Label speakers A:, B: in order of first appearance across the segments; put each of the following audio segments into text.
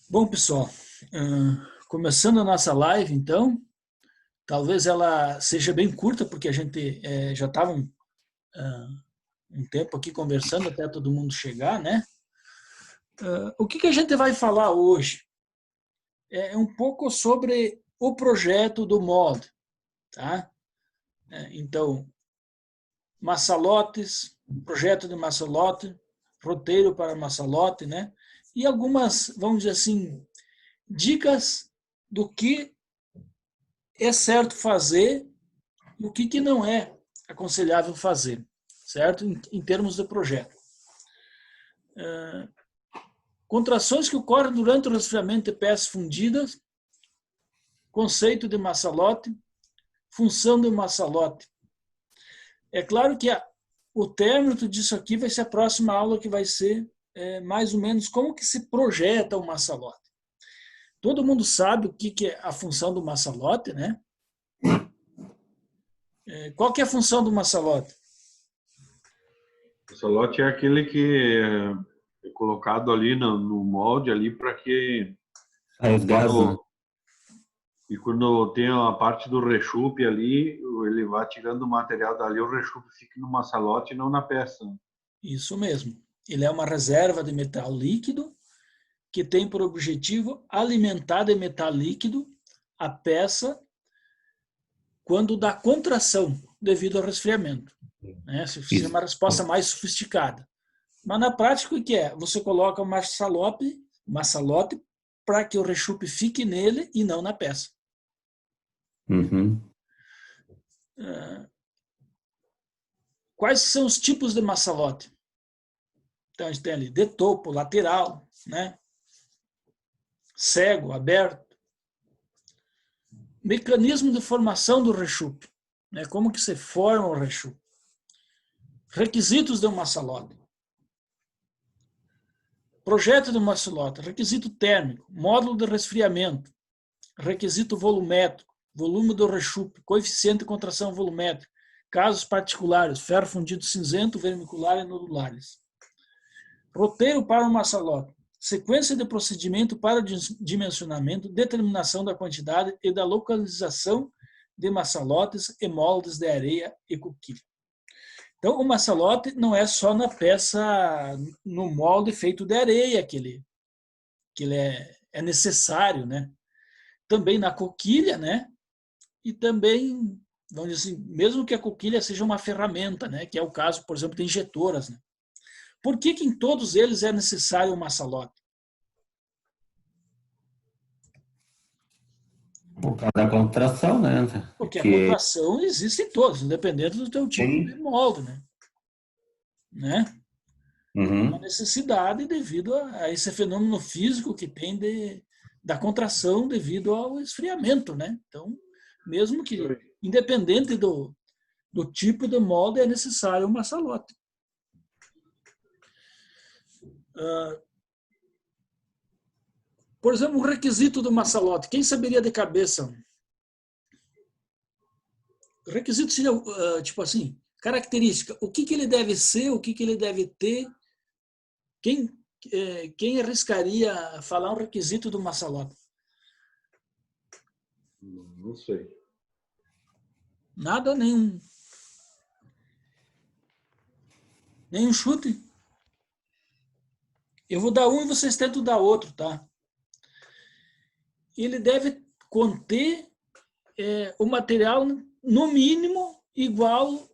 A: Bom, pessoal, começando a nossa live, então, talvez ela seja bem curta, porque a gente já estava um tempo aqui conversando até todo mundo chegar, né? O que a gente vai falar hoje é um pouco sobre o projeto do MOD, tá? Então, Massalotes, projeto de Massalote, roteiro para Massalote, né? E algumas, vamos dizer assim, dicas do que é certo fazer e o que não é aconselhável fazer, certo? Em termos de projeto. Contrações que ocorrem durante o resfriamento de peças fundidas, conceito de Massalote, função de Massalote. É claro que o término disso aqui vai ser a próxima aula, que vai ser mais ou menos como que se projeta o Massalote. Todo mundo sabe o que é a função do Massalote, né? Qual que é a função do Massalote?
B: O salote é aquele que é colocado ali no molde ali para que
C: Aí os gases, né?
B: quando tem a parte do rechupe ali, ele vai tirando o material dali, o rechupe fica no maçalote e não na peça.
A: Isso mesmo. Ele é uma reserva de metal líquido que tem por objetivo alimentar de metal líquido a peça quando dá contração devido ao resfriamento. Né? Se fizer
C: Isso.
A: uma resposta mais sofisticada. Mas na prática, o que é? Você coloca o maçalote para que o rechupe fique nele e não na peça.
C: Uhum.
A: Quais são os tipos de maçalote? Então, a gente tem ali de topo, lateral, né? Cego, aberto. Mecanismo de formação do rechupe. Né? Como que se forma o rechupe? Requisitos de um maçalote. Projeto de maçalote. Requisito térmico. Módulo de resfriamento. Requisito volumétrico. Volume do rechupe. Coeficiente de contração volumétrica. Casos particulares. Ferro fundido cinzento, vermicular e nodulares. Roteiro para o maçalote. Sequência de procedimento para dimensionamento, determinação da quantidade e da localização de maçalotes e moldes de areia e coquilha. Então, o maçalote não é só na peça, no molde feito de areia que ele é necessário, né? Também na coquilha, né? E também, vamos dizer assim, mesmo que a coquilha seja uma ferramenta, né? Que é o caso, por exemplo, de injetoras, né? Por que em todos eles é necessário o maçalote?
C: Por causa da contração, né?
A: Porque a
C: Que
A: contração existe em todos, independente do teu tipo de
C: tem.
A: molde, né? É uma
C: Uhum.
A: necessidade devido a esse fenômeno físico que tem da contração devido ao esfriamento, né? Então, mesmo que, independente do tipo de molde, é necessário uma salote. Por exemplo, um requisito do maçalote. Quem saberia de cabeça? O requisito seria, tipo assim, característica. O que ele deve ser, o que ele deve ter. Quem, quem arriscaria falar um requisito do maçalote?
B: Não sei.
A: Nada, nenhum chute. Eu vou dar um e vocês tentam dar outro, tá? Ele deve conter o material, no mínimo, igual.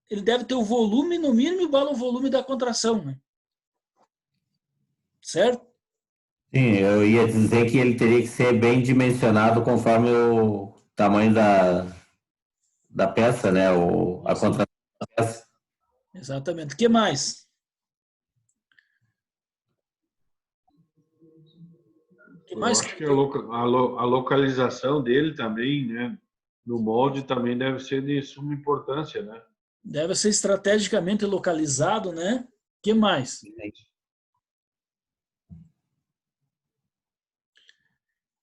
A: Ele deve ter o volume, no mínimo, igual ao volume da contração, né? Certo?
C: Sim, eu ia dizer que ele teria que ser bem dimensionado conforme o tamanho da peça, né? A
A: Isso.
C: contração da peça.
A: Exatamente. O que mais? O que
B: Eu
A: mais
B: acho
A: que
B: que
A: tem?
B: a localização dele também, né, no molde também deve ser de suma importância, né?
A: Deve ser estrategicamente localizado, né? O que mais?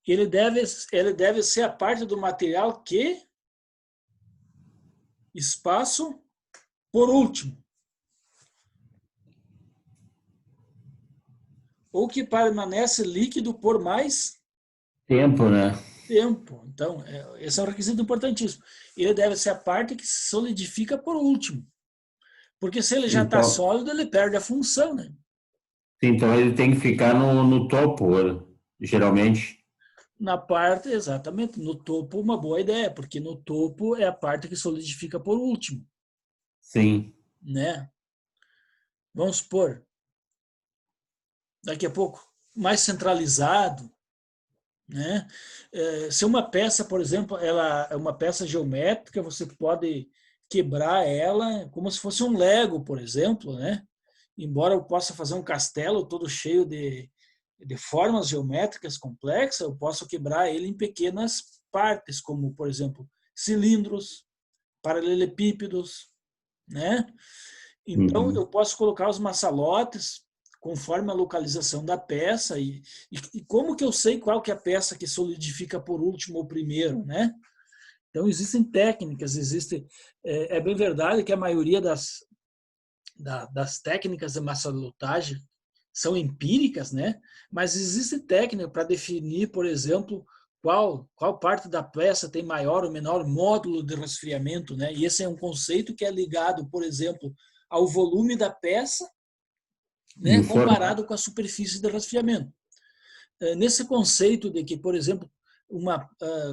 A: Ele deve ser a parte do material que espaço por último. ou que permanece líquido por mais
C: Tempo, né?
A: tempo. Então, esse é um requisito importantíssimo. Ele deve ser a parte que se solidifica por último. Porque se ele já está
C: Então,
A: sólido, ele perde a função, né?
C: então ele tem que ficar no topo, geralmente.
A: Na parte, exatamente, no topo, uma boa ideia, porque no topo é a parte que solidifica por último,
C: Sim.
A: né? Vamos supor, daqui a pouco, mais centralizado, né? Se uma peça, por exemplo, ela é uma peça geométrica, você pode quebrar ela como se fosse um Lego, por exemplo, né? Embora eu possa fazer um castelo todo cheio de formas geométricas complexas, eu posso quebrar ele em pequenas partes, como, por exemplo, cilindros, paralelepípedos, né? Então, eu posso colocar os maçalotes conforme a localização da peça e como que eu sei qual que é a peça que solidifica por último ou primeiro, né? Então, existem técnicas, é bem verdade que a maioria das técnicas de maçalotagem são empíricas, né? Mas existe técnica para definir, por exemplo, qual parte da peça tem maior ou menor módulo de resfriamento, né? E esse é um conceito que é ligado, por exemplo, ao volume da peça, né, comparado com a superfície de resfriamento. Nesse conceito de que, por exemplo,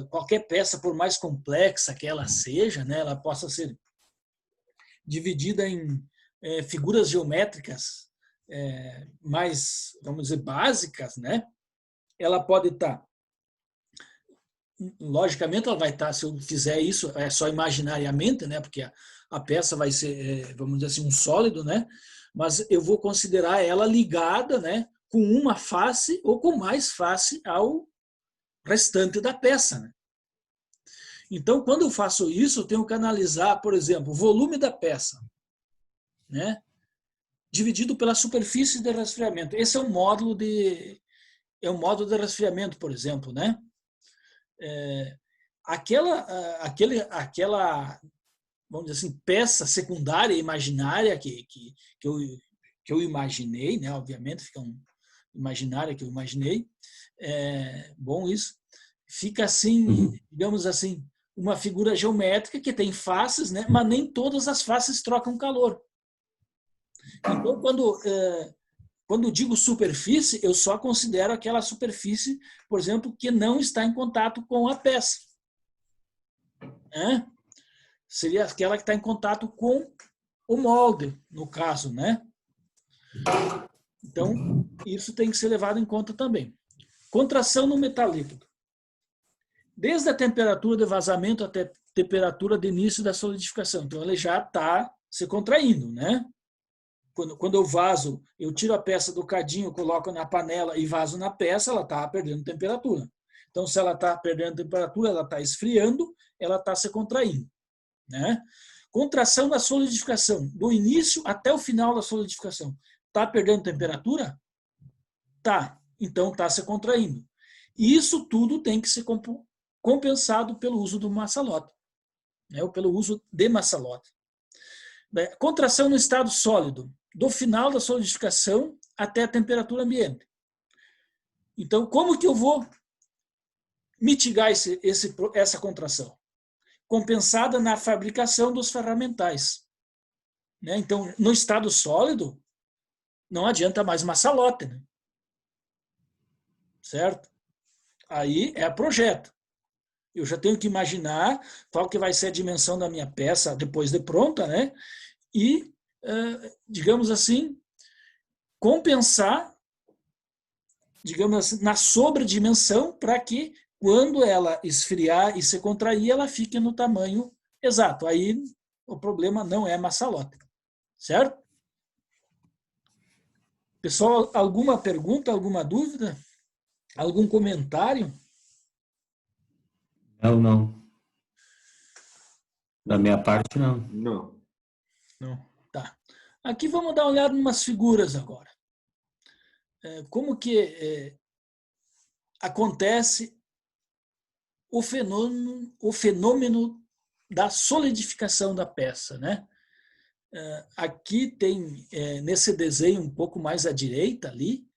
A: qualquer peça, por mais complexa que ela seja, né, ela possa ser dividida em figuras geométricas mais, vamos dizer, básicas, né? Ela pode estar, logicamente, ela vai estar, se eu fizer isso, é só imaginariamente, né? Porque a peça vai ser, vamos dizer assim, um sólido, né? Mas eu vou considerar ela ligada, né? Com uma face ou com mais face ao restante da peça, né? Então, quando eu faço isso, eu tenho que analisar, por exemplo, o volume da peça, né? Dividido pela superfície de resfriamento. Esse é um módulo de resfriamento, por exemplo, né? Aquela, vamos dizer assim, peça secundária imaginária que eu imaginei, né? Obviamente, fica imaginária que eu imaginei. Bom isso. Fica assim, digamos assim, uma figura geométrica que tem faces, né? Mas nem todas as faces trocam calor. Então, quando digo superfície, eu só considero aquela superfície, por exemplo, que não está em contato com a peça. Né? Seria aquela que está em contato com o molde, no caso, né? Então, isso tem que ser levado em conta também. Contração no metal líquido. Desde a temperatura de vazamento até a temperatura de início da solidificação. Então, ele já está se contraindo, né? Quando eu vaso, eu tiro a peça do cadinho, coloco na panela e vaso na peça, ela está perdendo temperatura. Então, se ela está perdendo temperatura, ela está esfriando, ela está se contraindo. Né? Contração da solidificação, do início até o final da solidificação. Está perdendo temperatura? Tá. Então, está se contraindo. E isso tudo tem que ser compensado pelo uso do maçalote, né? Ou pelo uso de maçalote. Contração no estado sólido, do final da solidificação até a temperatura ambiente. Então, como que eu vou mitigar essa contração? Compensada na fabricação dos ferramentais. Né? Então, no estado sólido, não adianta mais maçalote. Né? Certo? Aí é projeto. Eu já tenho que imaginar qual que vai ser a dimensão da minha peça depois de pronta, né? E, digamos assim, compensar, digamos assim, na sobredimensão para que, quando ela esfriar e se contrair, ela fique no tamanho exato. Aí o problema não é maçalote. Certo? Pessoal, alguma pergunta, alguma dúvida? Algum comentário?
C: Não. Da minha parte, não.
B: Não.
A: Não. Tá. Aqui vamos dar uma olhada em umas figuras agora. Como que acontece o fenômeno da solidificação da peça, né? Aqui tem, nesse desenho um pouco mais à direita ali,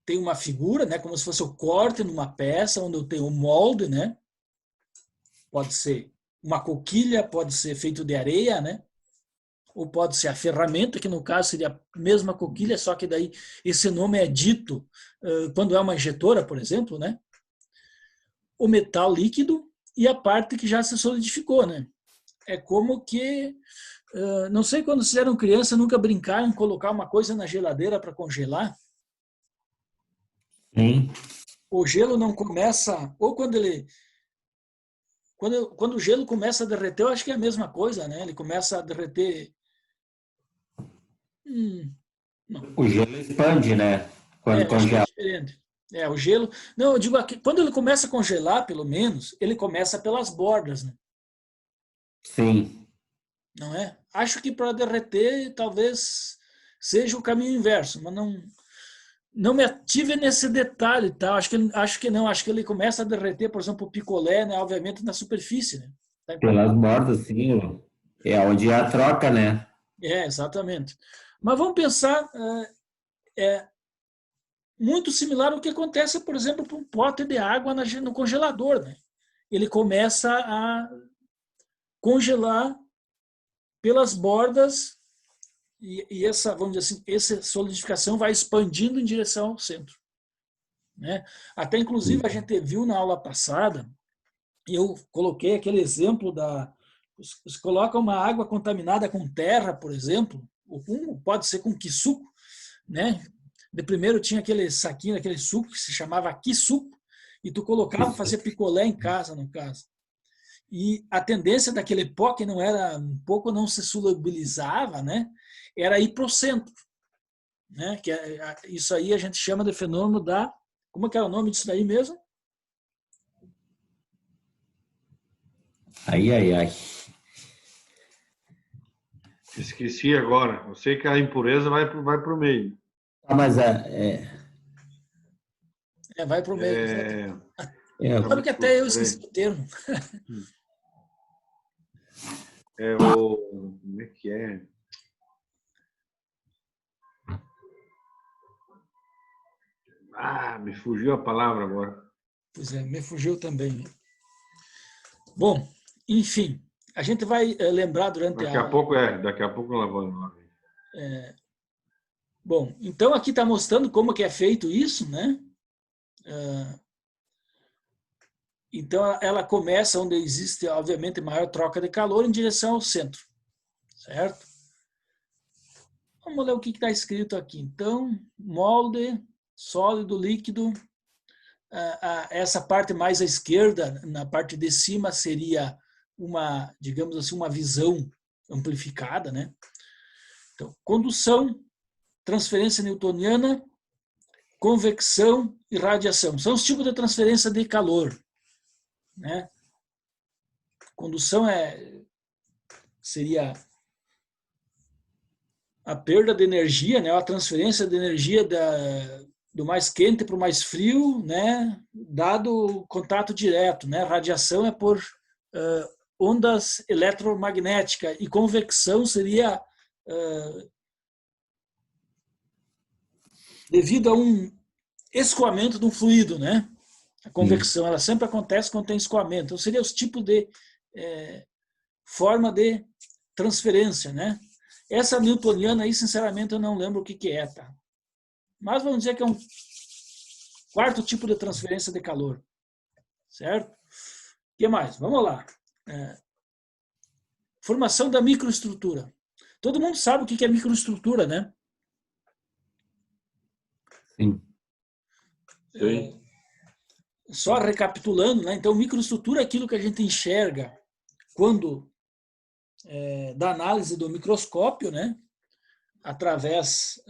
A: tem uma figura, né, como se fosse o corte numa peça, onde eu tenho o molde, né? Pode ser uma coquilha, pode ser feito de areia, né? Ou pode ser a ferramenta, que no caso seria a mesma coquilha, só que daí esse nome é dito quando é uma injetora, por exemplo, né? O metal líquido e a parte que já se solidificou, né? É como que, não sei, quando vocês eram criança, nunca brincaram em colocar uma coisa na geladeira para congelar?
C: Sim.
A: O gelo não começa, ou quando o gelo começa a derreter, eu acho que é a mesma coisa, né? Ele começa a derreter. Não.
C: O gelo expande, né? Quando
A: Acho que é
C: congela.
A: diferente. O gelo. Não, eu digo aqui, quando ele começa a congelar, pelo menos, ele começa pelas bordas, né?
C: Sim.
A: Não é? Acho que para derreter, talvez seja o caminho inverso, mas não me ative nesse detalhe, tá? Acho que não. Acho que ele começa a derreter, por exemplo, o picolé, né? Obviamente na superfície, né? Tá
C: Pelas
A: empapado.
C: bordas, sim. É onde há a troca, né?
A: Exatamente. Mas vamos pensar, é muito similar ao que acontece, por exemplo, com um pote de água no congelador, né? Ele começa a congelar pelas bordas e essa, vamos dizer assim, essa solidificação vai expandindo em direção ao centro, né? Até inclusive a gente viu na aula passada, eu coloquei aquele exemplo você coloca uma água contaminada com terra, por exemplo, ou pode ser com quisuco, né? De primeiro tinha aquele saquinho, aquele suco que se chamava quisuco, e tu colocava, fazia picolé em casa, no caso. E a tendência daquele pó, que não era um pouco, não se solubilizava, né? Era ir para o centro, né? Isso aí a gente chama de fenômeno da, como é que é o nome disso daí mesmo?
C: Ai, ai, ai.
B: Esqueci agora. Eu sei que a impureza vai para o meio.
C: Ah, mas
A: Vai para o meio,
B: É,
A: exatamente.
C: é,
A: Sabe que até eu esqueci o termo.
B: é o. Como é que é? Me fugiu a palavra agora.
A: Pois é, me fugiu também. Bom, enfim, a gente vai lembrar durante
B: Daqui
A: a
B: a
A: aula.
B: pouco daqui a pouco ela vai.
A: Bom, então aqui está mostrando como que é feito isso, né? Então ela começa onde existe, obviamente, maior troca de calor em direção ao centro, certo? Vamos ler o que está escrito aqui. Então, molde, sólido, líquido. Essa parte mais à esquerda, na parte de cima, seria uma, digamos assim, uma visão amplificada, né? Então, condução, transferência newtoniana, convecção e radiação. São os tipos de transferência de calor, né? Condução seria a perda de energia, né? A transferência de energia do mais quente para o mais frio, né? Dado contato direto, né? Radiação é por ondas eletromagnéticas e convecção seria devido a um escoamento de um fluido, né? A convecção, ela sempre acontece quando tem escoamento. Então, seria os tipos de forma de transferência, né? Essa newtoniana aí, sinceramente, eu não lembro o que é, tá? Mas vamos dizer que é um quarto tipo de transferência de calor, certo? O que mais? Vamos lá. Formação da microestrutura. Todo mundo sabe o que é microestrutura, né?
C: sim.
B: Sim.
A: Só recapitulando, né? Então, microestrutura é aquilo que a gente enxerga quando da análise do microscópio, né? Através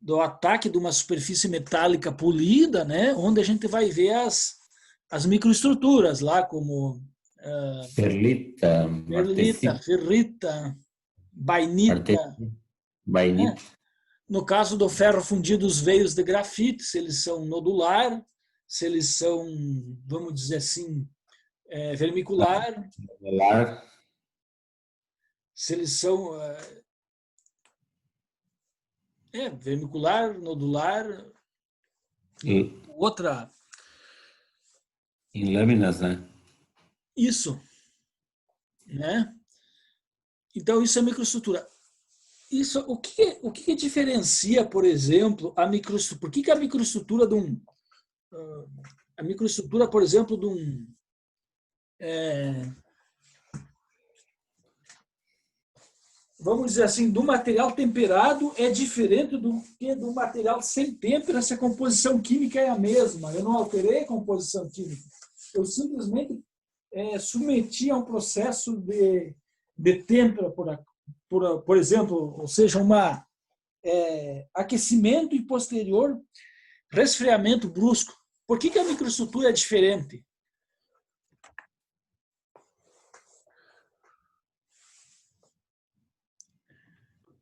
A: do ataque de uma superfície metálica polida, né? Onde a gente vai ver as microestruturas lá, como
C: Perlita,
A: perlita,
C: martesita,
A: ferrita, bainita, né?
C: bainita.
A: No caso do ferro fundido, os veios de grafite, se eles são nodular, se eles são, vamos dizer assim, vermicular,
C: Molar.
A: se eles são vermicular, nodular,
C: E,
A: outra.
C: em lâminas, né?
A: Isso, né? Então, isso é microestrutura. Isso, o que diferencia, por exemplo, a microestrutura? Por que a microestrutura de um. A microestrutura, por exemplo, de um. Vamos dizer assim, do material temperado é diferente do que do material sem têmpera, se a composição química é a mesma. Eu não alterei a composição química. Eu simplesmente submeti a um processo de têmpera, por exemplo, ou seja, aquecimento e posterior resfriamento brusco. Por que a microestrutura é diferente?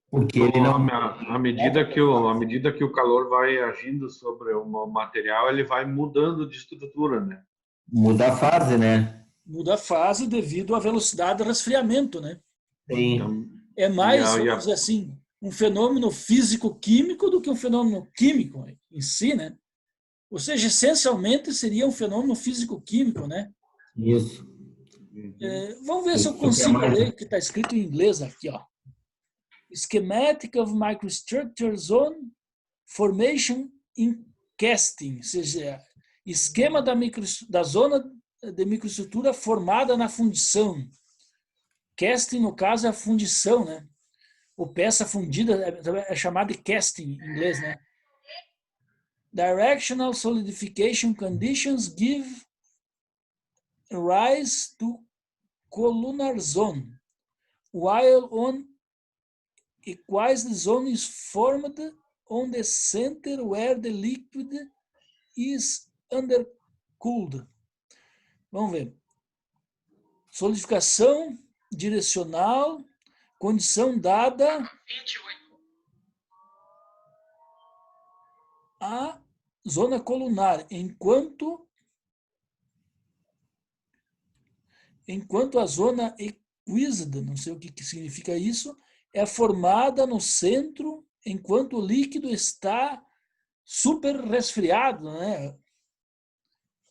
C: Porque ele não.
B: À medida que o calor vai agindo sobre o material, ele vai mudando de estrutura, né?
C: Muda a fase, né?
A: Muda a fase devido à velocidade de resfriamento, né?
C: Sim.
B: Então,
A: É mais, vamos dizer assim, um fenômeno físico-químico do que um fenômeno químico em si, né? Ou seja, essencialmente seria um fenômeno físico-químico, né?
C: Isso.
A: Vamos ver se eu consigo ler o que está escrito em inglês aqui, ó. Schematic of microstructure zone formation in casting, ou seja, esquema da zona de microestrutura formada na fundição. Casting, no caso, é a fundição, né? Ou peça fundida é chamada de casting em inglês, né? Directional solidification conditions give rise to columnar zone, while on equais the zone is formed on the center where the liquid is undercooled. Vamos ver. Solidificação direcional, condição dada a zona colunar, enquanto a zona equísida, não sei o que significa isso, é formada no centro enquanto o líquido está super resfriado, né?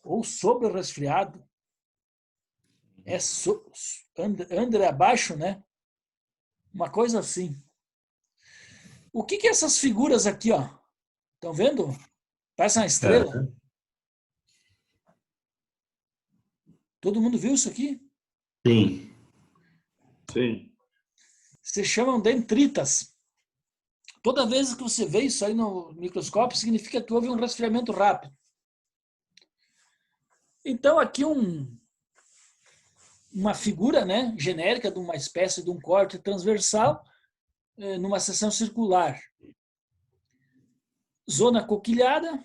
A: Ou sobre resfriado. Under abaixo, né? Uma coisa assim. O que essas figuras aqui, ó? Estão vendo? Parece uma estrela. Todo mundo viu isso aqui?
C: Sim.
B: Sim.
A: Se chamam dendritas. Toda vez que você vê isso aí no microscópio, significa que houve um resfriamento rápido. Então, aqui uma figura, né, genérica de uma espécie de um corte transversal numa seção circular. Zona coquilhada,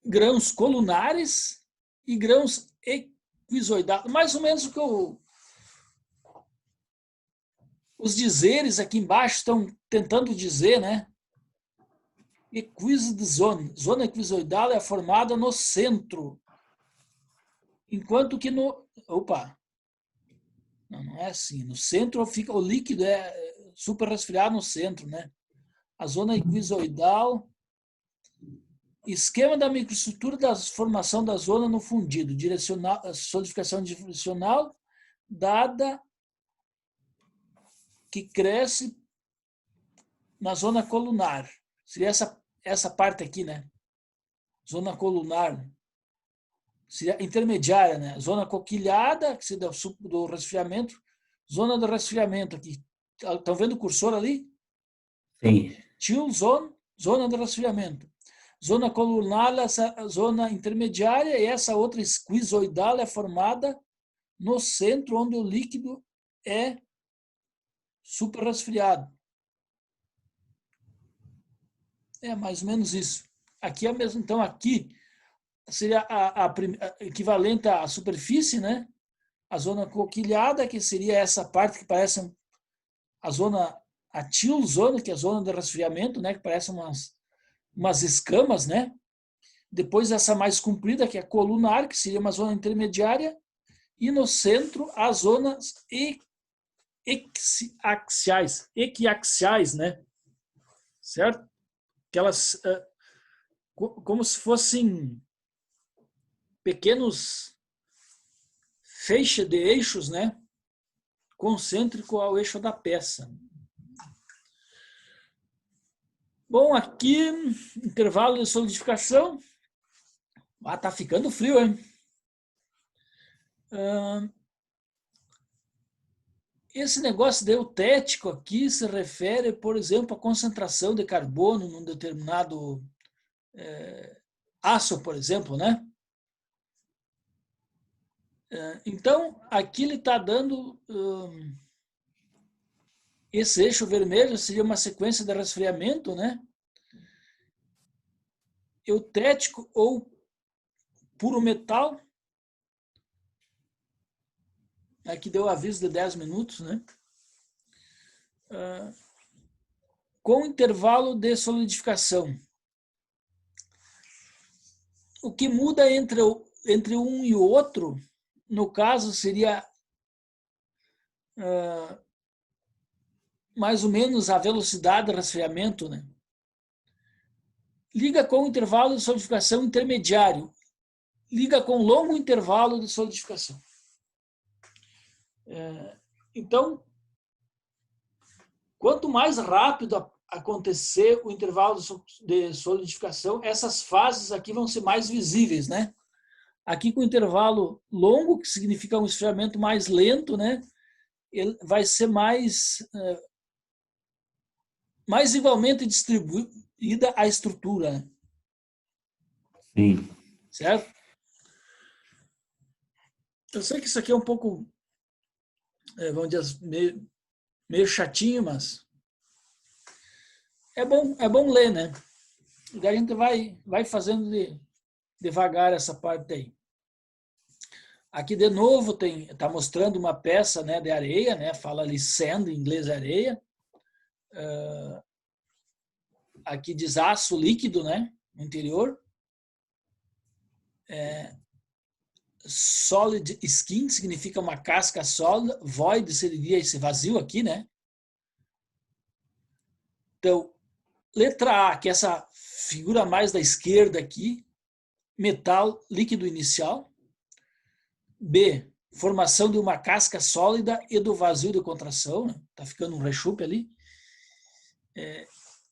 A: grãos colunares e grãos equizoidados. Mais ou menos o que os dizeres aqui embaixo estão tentando dizer, né? Equisode zone. Zona equizoidal é formada no centro. Enquanto que no... Opa! Não é assim. No centro fica o líquido, super resfriado no centro, né? A zona equizoidal... Esquema da microestrutura da formação da zona no fundido. Solidificação direcional dada que cresce na zona colunar. Seria essa parte aqui, né? Zona colunar. Seria intermediária, né? Zona coquilhada, que seria do resfriamento. Zona do resfriamento aqui. Estão vendo o cursor ali?
C: Sim.
A: Chill zone, zona do resfriamento. Zona colunar, essa zona intermediária, e essa outra esquizoidal é formada no centro, onde o líquido é super resfriado. É mais ou menos isso. Aqui é mesmo. Então, aqui seria a equivalente à superfície, né? A zona coquilhada, que seria essa parte que parece a zona, a chill zone, que é a zona de resfriamento, né? Que parece umas escamas, né? Depois essa mais comprida, que é a colunar, que seria uma zona intermediária. E no centro, as zonas equiaxiais, né? Certo? aquelas como se fossem pequenos feixes de eixos, né? Concêntrico ao eixo da peça. Bom, aqui, intervalo de solidificação. Tá ficando frio, hein? Esse negócio de eutético aqui se refere, por exemplo, à concentração de carbono num determinado aço, por exemplo, né? Então, aqui ele está dando... esse eixo vermelho seria uma sequência de resfriamento, né? Eutético ou puro metal. Aqui deu aviso de 10 minutos, né? Com intervalo de solidificação. O que muda entre um e o outro, no caso, seria mais ou menos a velocidade de resfriamento, né? Liga com intervalo de solidificação intermediário. Liga com longo intervalo de solidificação. Então, quanto mais rápido acontecer o intervalo de solidificação, essas fases aqui vão ser mais visíveis, né? Aqui com intervalo longo, que significa um esfriamento mais lento, né? Ele vai ser mais igualmente distribuída a estrutura. Né?
C: Sim.
A: Certo? Eu sei que isso aqui é um pouco, vamos dizer, meio chatinho, mas é bom ler, né? E daí a gente vai fazendo devagar essa parte aí. Aqui, de novo, está mostrando uma peça, né, de areia, né? Fala ali sand, em inglês areia. Aqui diz aço líquido, né? No interior. Solid skin significa uma casca sólida. Void seria esse vazio aqui, né? Então, letra A, que é essa figura mais da esquerda aqui, metal líquido inicial. B, formação de uma casca sólida e do vazio de contração. Está ficando um rechupe ali.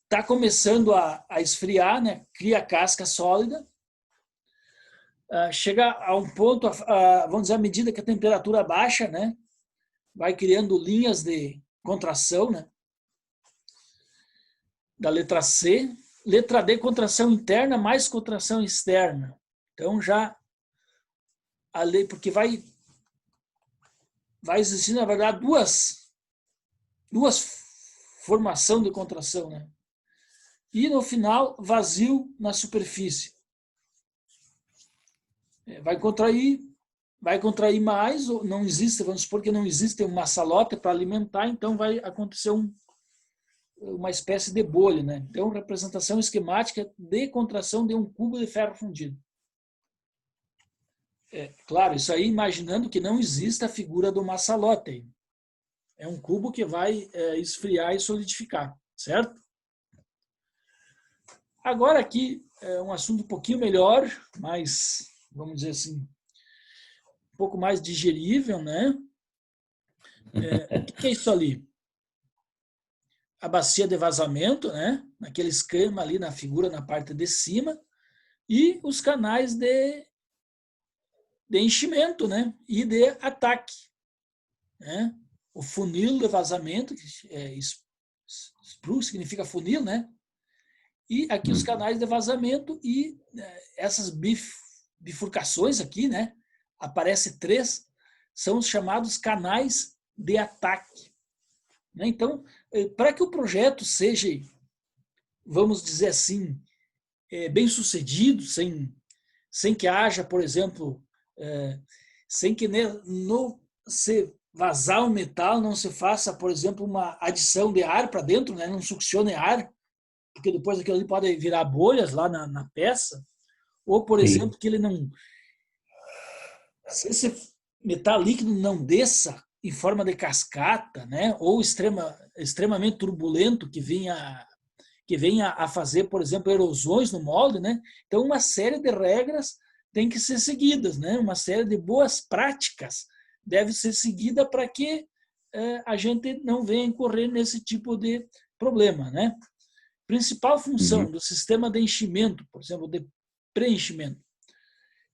A: Está começando a esfriar, né? Cria a casca sólida. Chega a um ponto, vamos dizer, à medida que a temperatura baixa, né? Vai criando linhas de contração, né? Da letra C. Letra D, contração interna mais contração externa. Então, já a lei, porque vai existir, na verdade, duas formação de contração, né? E, no final, vazio na superfície. Vai contrair mais, ou não existe, vamos supor que não existe uma salote para alimentar, então vai acontecer uma espécie de bolha, né? Então, representação esquemática de contração de um cubo de ferro fundido. Claro, isso aí imaginando que não exista a figura do massalote. É um cubo que vai esfriar e solidificar, certo? Agora aqui é um assunto um pouquinho melhor, mais, vamos dizer assim, um pouco mais digerível, né? O que é isso ali? A bacia de vazamento, né? Naquele esquema ali na figura, na parte de cima, e os canais de enchimento, né? E de ataque, né? O funil de vazamento, que sprue significa funil, né? E aqui os canais de vazamento e essas bifurcações aqui, né? Aparece 3, são os chamados canais de ataque. Né? Então, para que o projeto seja, vamos dizer assim, bem sucedido, sem que haja, por exemplo, sem que se vazar o metal, não se faça, por exemplo, uma adição de ar para dentro, né? Não succione ar, porque depois aquilo ali pode virar bolhas lá na peça, ou, por exemplo, que ele não... Se esse metal líquido não desça em forma de cascata, né? Ou extremamente turbulento, que vinha que venha a fazer, por exemplo, erosões no molde, né? Então, uma série de regras tem que ser seguidas, né? Uma série de boas práticas deve ser seguida para que a gente não venha incorrer nesse tipo de problema, né? Principal função do sistema de enchimento, por exemplo, de preenchimento: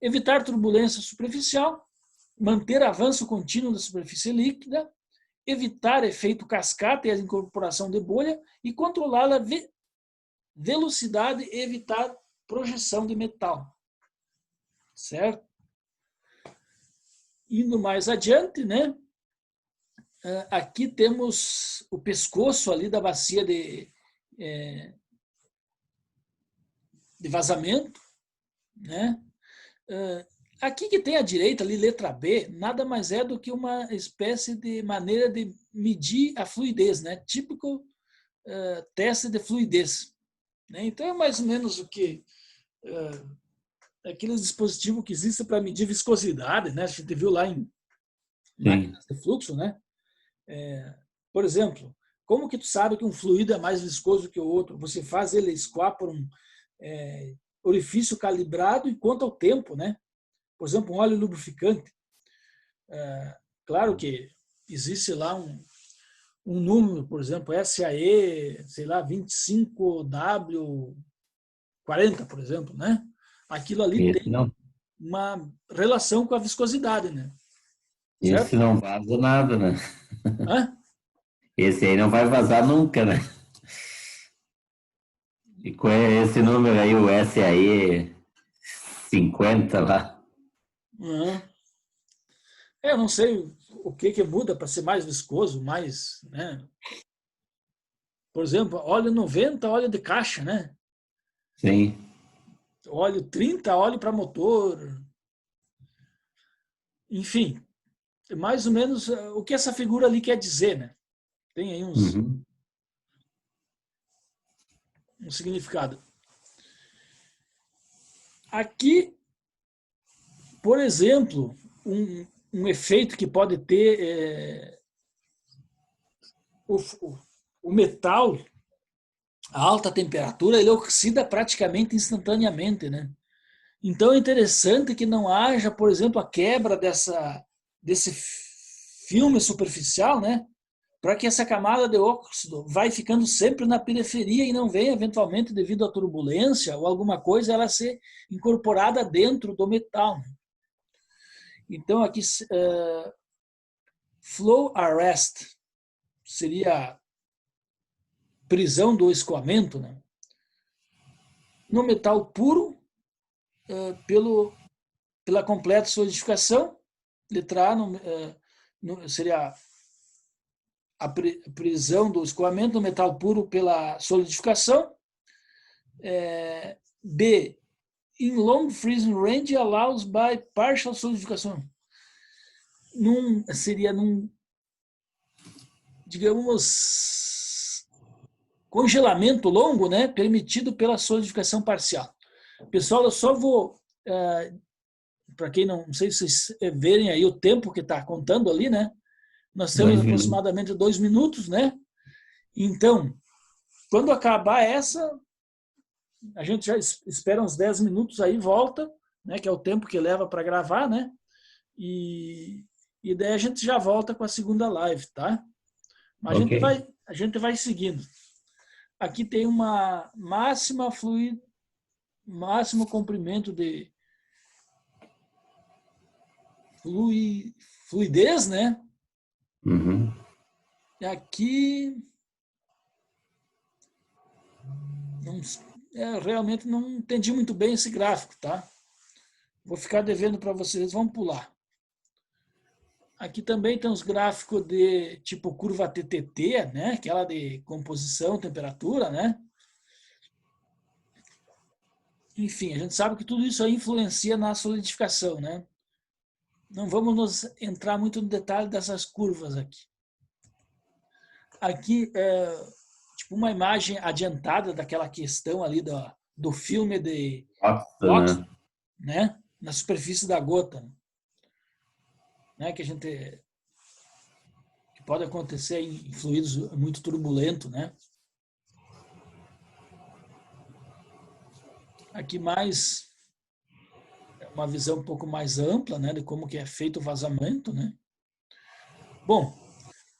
A: evitar turbulência superficial, manter avanço contínuo da superfície líquida, evitar efeito cascata e a incorporação de bolha e controlar a velocidade e evitar projeção de metal. Certo? Indo mais adiante, né? Aqui temos o pescoço ali da bacia de vazamento, né? Aqui que tem à direita ali, letra B, nada mais é do que uma espécie de maneira de medir a fluidez, né? Típico teste de fluidez, né? Então é mais ou menos o que aqueles dispositivos que existem para medir viscosidade, né? A gente viu lá em máquinas de fluxo, né? Por exemplo, como que tu sabe que um fluido é mais viscoso que o outro? Você faz ele escoar por um orifício calibrado e conta o tempo, né? Por exemplo, um óleo lubrificante. Claro que existe lá um número, por exemplo, SAE, sei lá, 25W40, por exemplo, né? Aquilo ali tem uma relação com a viscosidade, né? Certo?
C: Esse não vaza nada, né?
A: Hã?
C: Esse aí não vai vazar nunca, né? E qual é esse número aí, o SAE 50 lá?
A: Eu não sei o que muda para ser mais viscoso, mais, né? Por exemplo, óleo 90, óleo de caixa, né?
C: Sim.
A: Óleo 30, óleo para motor. Enfim, mais ou menos o que essa figura ali quer dizer, né? Tem aí um significado. Aqui, por exemplo, um efeito que pode ter o metal a alta temperatura, ele oxida praticamente instantaneamente, né? Então é interessante que não haja, por exemplo, a quebra desse filme superficial, né? Para que essa camada de óxido vai ficando sempre na periferia e não venha, eventualmente, devido à turbulência ou alguma coisa, ela ser incorporada dentro do metal. Né? Então, aqui, flow arrest seria prisão do escoamento, né? No metal puro, pela completa solidificação, letra A seria a prisão do escoamento no metal puro pela solidificação. B, in long freezing range allows by partial solidification. Seria digamos, congelamento longo, né, permitido pela solidificação parcial. Pessoal, eu só vou, para quem não sei se vocês verem aí o tempo que está contando ali, né? Nós temos aproximadamente 2 minutos, né? Então, quando acabar essa, a gente já espera uns 10 minutos aí, volta, né? Que é o tempo que leva para gravar, né? E daí a gente já volta com a segunda live, tá? Mas a gente vai seguindo. Aqui tem uma máximo comprimento de fluidez, né? E aqui realmente não entendi muito bem esse gráfico, tá? Vou ficar devendo para vocês, vamos pular. Aqui também tem os gráficos de tipo curva TTT, né? Aquela de composição, temperatura, né? Enfim, a gente sabe que tudo isso aí influencia na solidificação, né? Não vamos nos entrar muito no detalhe dessas curvas aqui. Aqui é tipo uma imagem adiantada daquela questão ali do filme de óxido, né? Na superfície da gota, né? Que pode acontecer em fluidos muito turbulentos, né? aqui mais uma visão um pouco mais ampla, né, de como que é feito o vazamento, né? Bom,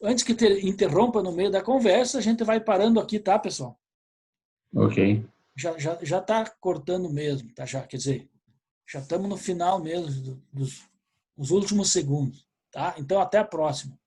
A: antes que interrompa no meio da conversa, a gente vai parando aqui, tá, pessoal?
C: Ok.
A: Já tá cortando mesmo, tá? Já, quer dizer, já estamos no final mesmo dos últimos segundos, tá? Então, até a próxima.